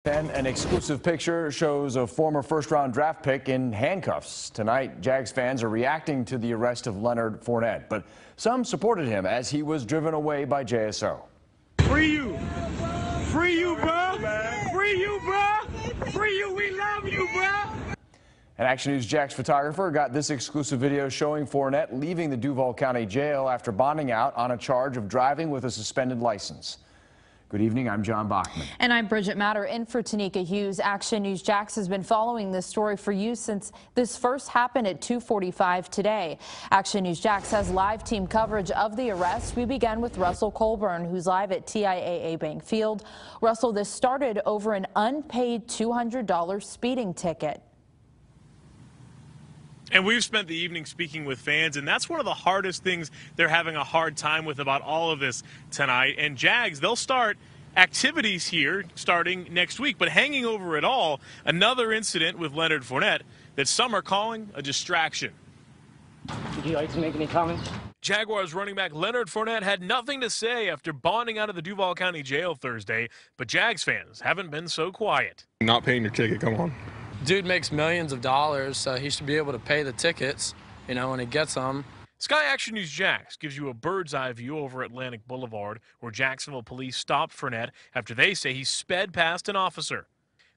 Then an exclusive picture shows a former first-round draft pick in handcuffs. Tonight, Jags fans are reacting to the arrest of Leonard Fournette, but some supported him as he was driven away by JSO. Free you! Free you, bro! Free you, bro! Free you! We love you, bro! An Action News Jax photographer got this exclusive video showing Fournette leaving the Duval County Jail after bonding out on a charge of driving with a suspended license. Good evening, I'm John Bachman. And I'm Bridget Matter in for Tanika Hughes. Action News Jax has been following this story for you since this first happened at 2:45 today. Action News Jax has live team coverage of the arrest. We begin with Russell Colburn, who's live at TIAA Bank Field. Russell, this started over an unpaid $200 speeding ticket. And we've spent the evening speaking with fans, and that's one of the hardest things they're having a hard time with about all of this tonight. And Jags, they'll start activities here starting next week. But hanging over it all, another incident with Leonard Fournette that some are calling a distraction. Would you like to make any comments? Jaguars running back Leonard Fournette had nothing to say after bonding out of the Duval County Jail Thursday, but Jags fans haven't been so quiet. Not paying your ticket, come on. Dude makes millions of dollars, so he should be able to pay the tickets, you know, when he gets them. Sky Action News Jax gives you a bird's eye view over Atlantic Boulevard, where Jacksonville police stopped Fournette after they say he sped past an officer.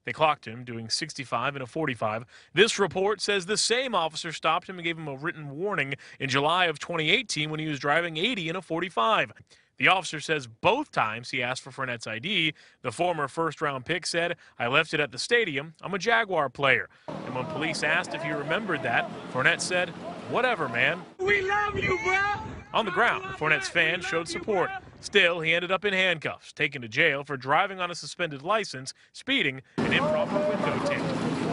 They clocked him doing 65 and a 45. This report says the same officer stopped him and gave him a written warning in July of 2018 when he was driving 80 and a 45. The officer says both times he asked for Fournette's ID. The former first-round pick said, "I left it at the stadium. I'm a Jaguar player." And when police asked if he remembered that, Fournette said, "Whatever, man." We love you, bro! On the ground, Fournette's fans showed support. Still, he ended up in handcuffs, taken to jail for driving on a suspended license, speeding, and improper window tint.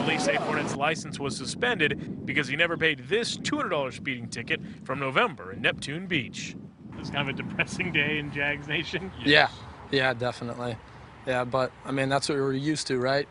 Police say Fournette's license was suspended because he never paid this $200 speeding ticket from November in Neptune Beach. It's kind of a depressing day in Jags Nation. Yeah, definitely. Yeah, but, I mean, that's what we're used to, right?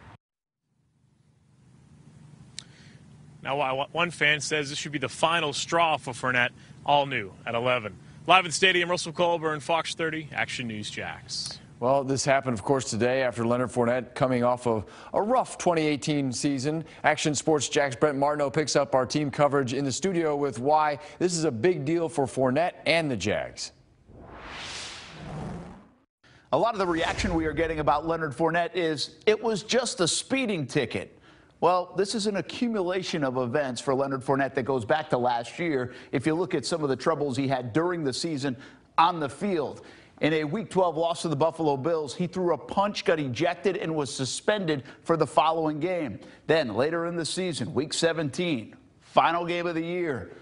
Now, one fan says this should be the final straw for Fournette, all new at 11. Live in Stadium, Russell Colburn, Fox 30, Action News Jax. Well, this happened, of course, today after Leonard Fournette coming off of a rough 2018 season. Action Sports Jax Brent Martineau picks up our team coverage in the studio with why this is a big deal for Fournette and the Jags. A lot of the reaction we are getting about Leonard Fournette is it was just a speeding ticket. Well, this is an accumulation of events for Leonard Fournette that goes back to last year. If you look at some of the troubles he had during the season on the field. In a Week 12 loss to the Buffalo Bills, he threw a punch, got ejected, and was suspended for the following game. Then, later in the season, Week 17, final game of the year,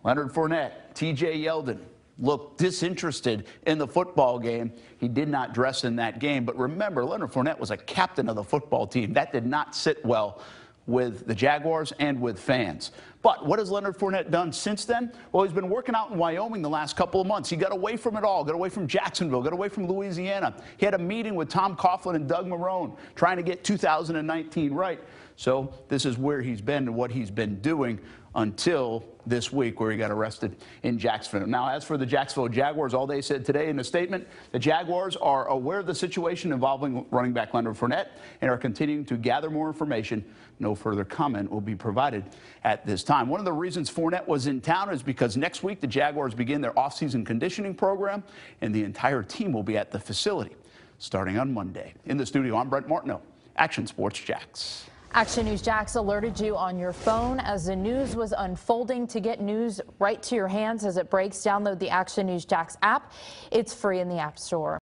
Leonard Fournette, TJ Yeldon looked disinterested in the football game. He did not dress in that game. But remember, Leonard Fournette was a captain of the football team. That did not sit well with the Jaguars and with fans. But what has Leonard Fournette done since then? Well, he's been working out in Wyoming the last couple of months. He got away from it all, got away from Jacksonville, got away from Louisiana. He had a meeting with Tom Coughlin and Doug Marrone trying to get 2019 right. So this is where he's been and what he's been doing until this week where he got arrested in Jacksonville. Now, as for the Jacksonville Jaguars, all they said today in a statement, the Jaguars are aware of the situation involving running back Leonard Fournette and are continuing to gather more information. No further comment will be provided at this time. One of the reasons Fournette was in town is because next week the Jaguars begin their offseason conditioning program, and the entire team will be at the facility starting on Monday. In the studio, I'm Brent Martineau, Action Sports Jax. Action News Jax alerted you on your phone as the news was unfolding. To get news right to your hands as it breaks, download the Action News Jax app. It's free in the App Store.